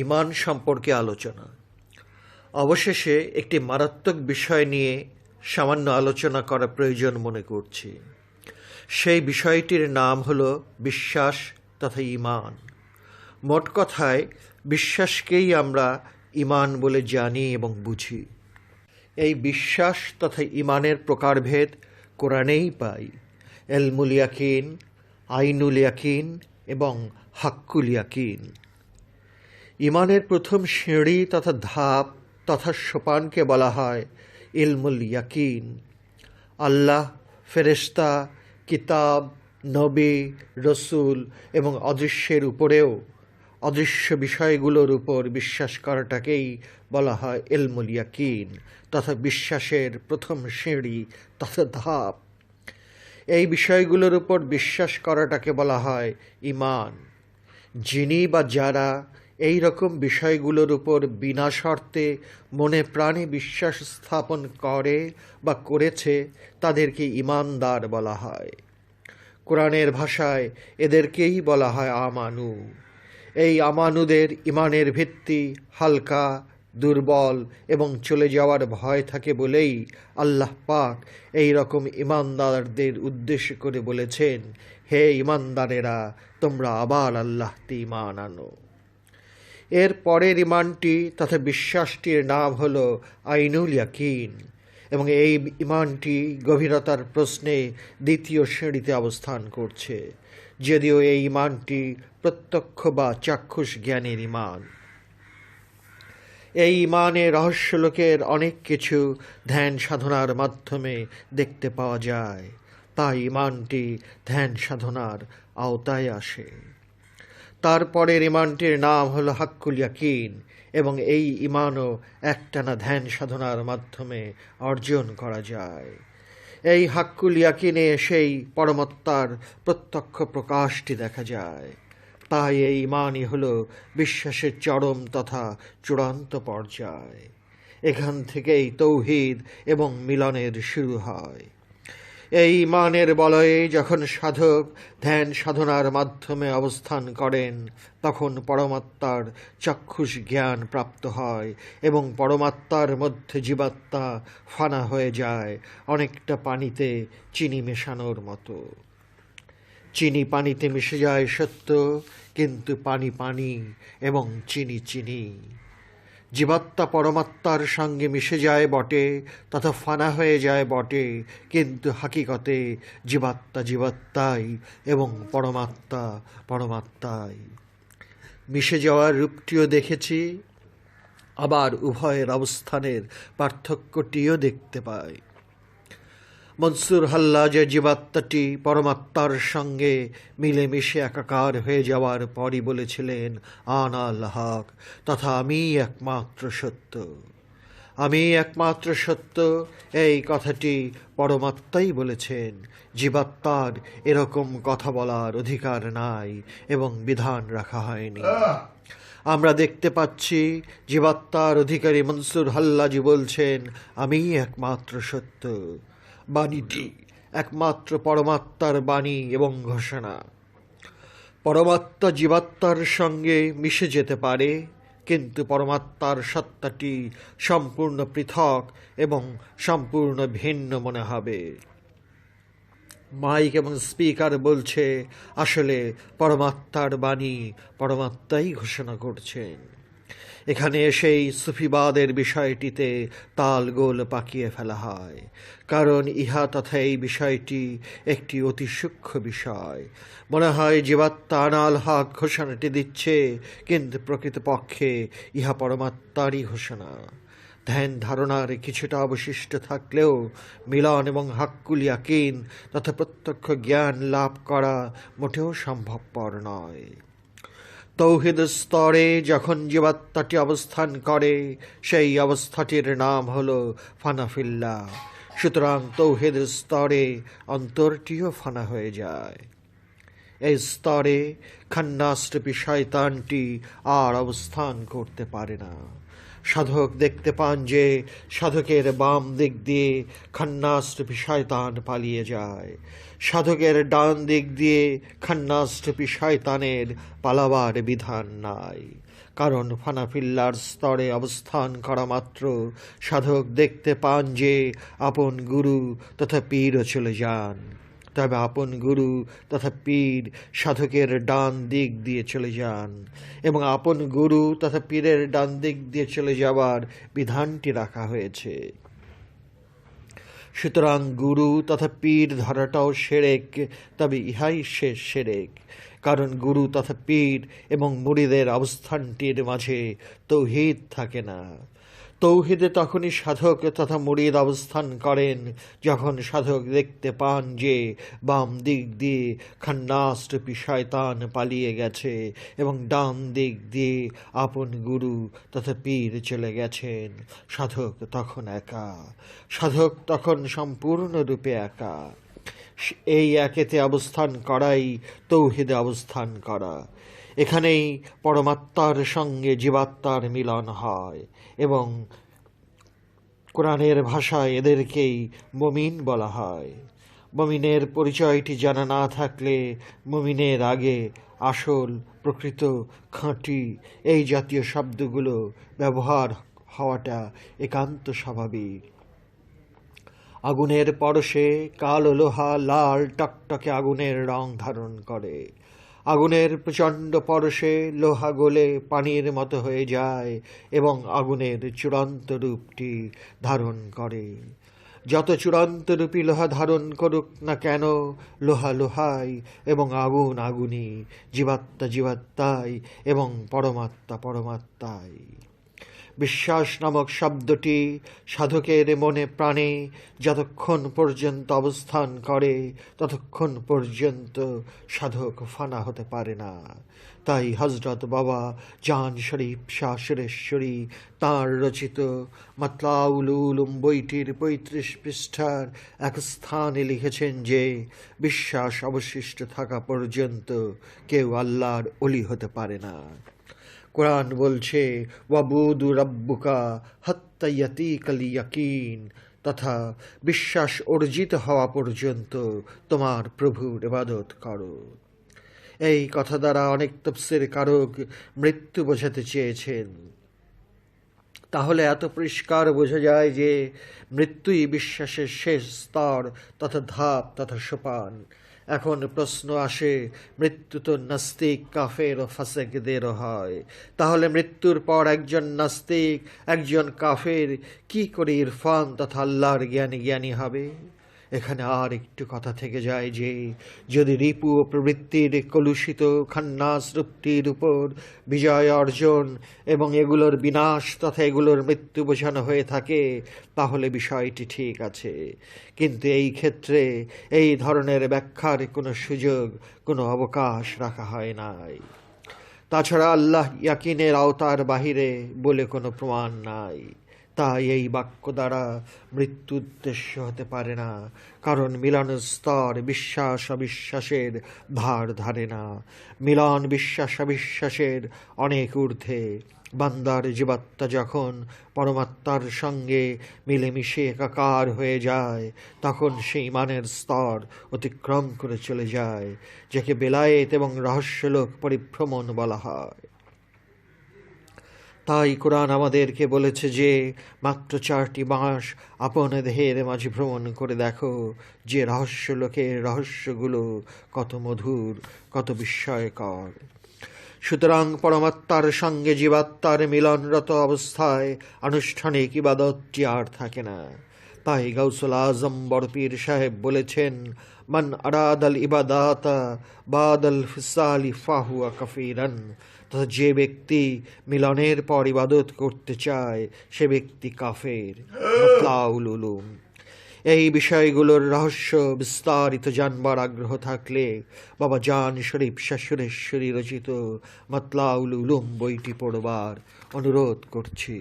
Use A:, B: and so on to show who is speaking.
A: ঈমান সম্পর্কে আলোচনা। অবশেষে একটি মারাত্মক বিষয় নিয়ে সামান্য আলোচনা করা প্রয়োজন মনে করছি। সেই বিষয়টির নাম হল বিশ্বাস তথা ঈমান। মোট কথায় বিশ্বাসকেই আমরা ঈমান বলে জানি এবং বুঝি। এই বিশ্বাস তথা ঈমানের প্রকারভেদ কোরআনেই পাই। এলমুল ইয়াকিন, আইনুল ইয়াকিন এবং হাক্কুল ইয়াকিন। ঈমানের প্রথম সিঁড়ি তথা ধাপ তথা সোপানকে বলা হয় ইলমুল ইয়াকিন। আল্লাহ, ফেরেশতা, কিতাব, নবী, রসুল এবং অদৃশ্যের উপরেও অদৃশ্য বিষয়গুলোর উপর বিশ্বাস করাটাকেই বলা হয় ইলমুল ইয়াকিন তথা বিশ্বাসের প্রথম সিঁড়ি তথা ধাপ। এই বিষয়গুলোর উপর বিশ্বাস করাটাকে বলা হয় ঈমান। যিনি বা যারা এই রকম বিষয়গুলোর উপর বিনা শর্তে মনে প্রাণে বিশ্বাস স্থাপন করে বা করেছে তাদেরকে ঈমানদার বলা হয়। কোরআনের ভাষায় এদেরকেই বলা হয় আমানু। এই আমানুদের ঈমানের ভিত্তি হালকা, দুর্বল এবং চলে যাওয়ার ভয় থাকে বলেই আল্লাহ পাক এই রকম ঈমানদারদের উদ্দেশ্য করে বলেছেন, হে ঈমানদারেরা, তোমরা আবার আল্লাহতে ঈমান আনো। এর পরের ঈমানটি তথা বিশ্বাসটির নাম হল আইনুল ইয়াকিন এবং এই ঈমানটি গভীরতার প্রশ্নে দ্বিতীয় শ্রেণীতে অবস্থান করছে, যদিও এই ঈমানটি প্রত্যক্ষ বা চাক্ষুষ জ্ঞানের ঈমান। এই ঈমানে রহস্যলোকের অনেক কিছু ধ্যান সাধনার মাধ্যমে দেখতে পাওয়া যায়, তাই ঈমানটি ধ্যান সাধনার আওতায় আসে। তারপরের ঈমানটির নাম হলো হাক্কুল ইয়াকিন এবং এই ঈমানও একটানা ধ্যান সাধনার মাধ্যমে অর্জন করা যায়। এই হাক্কুল ইয়াকিনে সেই পরমাত্মার প্রত্যক্ষ প্রকাশটি দেখা যায়। তাই এই ঈমানই হলো বিশ্বাসের চরম তথা চূড়ান্ত পর্যায়। এখান থেকেই তৌহিদ এবং মিলনের শুরু হয়। এই ঈমানের বলয়ে যখন সাধক ধ্যান সাধনার মাধ্যমে অবস্থান করেন তখন পরমাত্মার চাক্ষুষ জ্ঞান প্রাপ্ত হয় এবং পরমাত্মার মধ্যে জীবাত্মা ফানা হয়ে যায়, অনেকটা পানিতে চিনি মেশানোর মতো। চিনি পানিতে মিশে যায় সত্য, কিন্তু পানি পানি এবং চিনি চিনি। জীবাত্মা পরমাত্মার সঙ্গে মিশে যায় বটে তথা ফানা হয়ে যায় বটে, কিন্তু হাকিকতে জীবাত্মা জীবাত্মাই এবং পরমাত্মা পরমাত্মাই। মিশে যাওয়ার রূপটিও দেখেছি, আবার উভয়ের অবস্থানের পার্থক্যটিও দেখতে পাই। মনসুর হাল্লাজের জীবাত্মাটি পরমাত্মার সঙ্গে মিলেমিশে একাকার হয়ে যাওয়ার পরই বলেছিলেন, আনা আল হক, তথা আমি একমাত্র সত্য। আমি একমাত্র সত্য এই কথাটি পরমাত্মাই বলেছেন। জীবাত্মার এরকম কথা বলার অধিকার নাই এবং বিধান রাখা হয়নি। আমরা দেখতে পাচ্ছি জীবাত্মার অধিকারী মনসুর হাল্লাজি বলছেন, আমি একমাত্র সত্য। বাণীটি একমাত্র পরমাত্মার বাণী এবং ঘোষণা। পরমাত্মা জীবাত্মার সঙ্গে মিশে যেতে পারে, কিন্তু পরমাত্মার সত্তাটি সম্পূর্ণ পৃথক এবং সম্পূর্ণ ভিন্ন মনে হবে। মাইক এবং স্পিকার বলছে, আসলে পরমাত্মার বাণী পরমাত্মাই ঘোষণা করছেন। এখানে সেই সুফিবাদের বিষয়টিতে তালগোল পাকিয়ে ফেলা হয়, কারণ ইহা তথা এই বিষয়টি একটি অতি সূক্ষ্ম বিষয়। মনে হয় জীবাত্মা আনাল হক ঘোষণাটি দিচ্ছে, কিন্তু প্রকৃতপক্ষে ইহা পরমাত্মারই ঘোষণা। ধ্যান ধারণার কিছুটা অবশিষ্ট থাকলেও মিলন এবং হাক্কুল ইয়াকিন তথা প্রত্যক্ষ জ্ঞান লাভ করা মোটেও সম্ভবপর নয়। তৌহিদ স্তরে যখন জীবাত্মাটি অবস্থান করে সেই অবস্থাটির নাম হল ফানাফিল্লাহ। সুতরাং তৌহিদ স্তরে অন্তরটিও ফানা হয়ে যায়। এই স্তরে খান্নাসরূপী শয়তানটি আর অবস্থান করতে পারে না। সাধক দেখতে পান যে সাধকের বাম দিক দিয়ে খান্নাসরূপী শয়তান পালিয়ে যায়, সাধকের ডান দিক দিয়ে খান্নাসরূপী শয়তানের পালাবার বিধান নাই। কারণ ফানাফিল্লার স্তরে অবস্থান করা মাত্র সাধক দেখতে পান যে আপন গুরু তথা পীরও চলে যান। তবে আপন গুরু তথা পীর সাধকের ডান দিক দিয়ে চলে যান, এবং আপন গুরু তথা পীরের ডান দিক দিয়ে চলে যাওয়ার বিধানটি রাখা হয়েছে। সুতরাং গুরু তথা পীর ধরাটাও সেরেক, তবে ইহাই শেষ সেরেক। কারণ গুরু তথা পীর এবং মুরিদের অবস্থানটির মাঝে তৌহিদ থাকে না। তৌহিদে তখনই সাধক তথা মুরিদ অবস্থান করেন যখন সাধক দেখতে পান যে বাম দিক দিয়ে খান্নাসরূপী শয়তান পালিয়ে গেছে এবং ডান দিক দিয়ে আপন গুরু তথা পীর চলে গেছেন। সাধক তখন একা, সাধক তখন সম্পূর্ণরূপে একা। এই একেতে অবস্থান করাই তৌহিদে অবস্থান করা। এখানেই পরমাত্মার সঙ্গে জীবাত্মার মিলন হয়, এবং কোরআনের ভাষায় এদেরকেই মুমিন বলা হয়। মুমিনের পরিচয়টি জানা না থাকলে মুমিনের আগে আসল, প্রকৃত, খাঁটি এই জাতীয় শব্দগুলো ব্যবহার হওয়াটা একান্ত স্বাভাবিক। আগুনের পরশে কালো লোহা লাল টকটকে আগুনের রং ধারণ করে। আগুনের প্রচণ্ড পরশে লোহা গলে পানির মতো হয়ে যায় এবং আগুনের চূড়ান্ত রূপটি ধারণ করে। যত চূড়ান্ত রূপী লোহা ধারণ করুক না কেন, লোহা লোহাই এবং আগুন আগুনই, জীবাত্মা জীবাত্মাই এবং পরমাত্মা পরমাত্মাই। বিশ্বাস নামক শব্দটি সাধকের মনে প্রাণে যতক্ষণ পর্যন্ত অবস্থান করে ততক্ষণ পর্যন্ত সাধক ফানা হতে পারে না। তাই হজরত বাবা জান শরীফ শাহ সুরেশ্বরী তাঁর রচিত মাতলাউল উলুম বইটির ৩৫ পৃষ্ঠার এক স্থানে লিখেছেন যে বিশ্বাস অবশিষ্ট থাকা পর্যন্ত কেউ আল্লাহর ওলি হতে পারে না। কোরআন বলছে ওয়াবুদু রাব্বুকা হাত্তা ইয়াতিকাল ইয়াকিন, তথা বিশ্বাস অর্জিত হওয়া পর্যন্ত তোমার প্রভুর ইবাদত করো। এই কথা দ্বারা অনেক তাফসীর কারক মৃত্যু বোঝাতে চেয়েছেন। তাহলে এত পরিষ্কার বোঝা যায় যে মৃত্যুই বিশ্বাসের শেষ স্তর তথা ধাপ তথা সোপান। এখন প্রশ্ন আসে, মৃত্যু তো নাস্তিক, কাফের ও ফাসেকদেরও হয়, তাহলে মৃত্যুর পর একজন নাস্তিক, একজন কাফের কি করে ইরফান তথা আল্লাহর জ্ঞানী হবে? এখানে আর একটু কথা থেকে যায় যে যদি রিপু ও প্রবৃত্তির কলুষিত খান্নাস রূপটির উপর বিজয় অর্জন এবং এগুলোর বিনাশ তথা এগুলোর মৃত্যু বোঝানো হয়ে থাকে, তাহলে বিষয়টি ঠিক আছে। কিন্তু এই ক্ষেত্রে এই ধরনের ব্যাখ্যার কোনো সুযোগ, কোনো অবকাশ রাখা হয় নাই। তাছাড়া আল্লাহ ইয়াকিনের আওতার বাহিরে বলে কোনো প্রমাণ নাই। তাই এই বাক্য দ্বারা মৃত্যু উদ্দেশ্য হতে পারে না, কারণ মিলনের স্তর বিশ্বাস অবিশ্বাসের ধার ধারে না। মিলন বিশ্বাস অবিশ্বাসের অনেক ঊর্ধ্বে। বান্দার জীবাত্মা যখন পরমাত্মার সঙ্গে মিলেমিশে একাকার হয়ে যায়, তখন সেই মানের স্তর অতিক্রম করে চলে যায়, যাকে বেলায়েত এবং রহস্যলোক পরিভ্রমণ বলা হয়। তাই কোরআন আমাদেরকে বলেছে যে মাত্র 4টি মাস আপন দেহের মাঝে ভ্রমণ করে দেখো যে রহস্যলোকের রহস্যগুলো কত মধুর, কত বিস্ময়কর। সুতরাং পরমাত্মার সঙ্গে জীবাত্মার মিলনরত অবস্থায় আনুষ্ঠানিক ইবাদতটি আর থাকে না। তাই গাউসুল আজম বড়পীর সাহেব বলেছেন, মান আরাদাল ইবাদাতা বাদাল ফিসালি ফাহুয়া কাফিরান, তথা যে ব্যক্তি মিলনের পর ইবাদত করতে চায় সে ব্যক্তি কাফের। মাতলাউল উলুম। এই বিষয়গুলোর রহস্য বিস্তারিত জানবার আগ্রহ থাকলে বাবা জান শরীফ শাহ সুরেশ্বরী রচিত মাতলাউল উলুম বইটি পড়বার অনুরোধ করছি।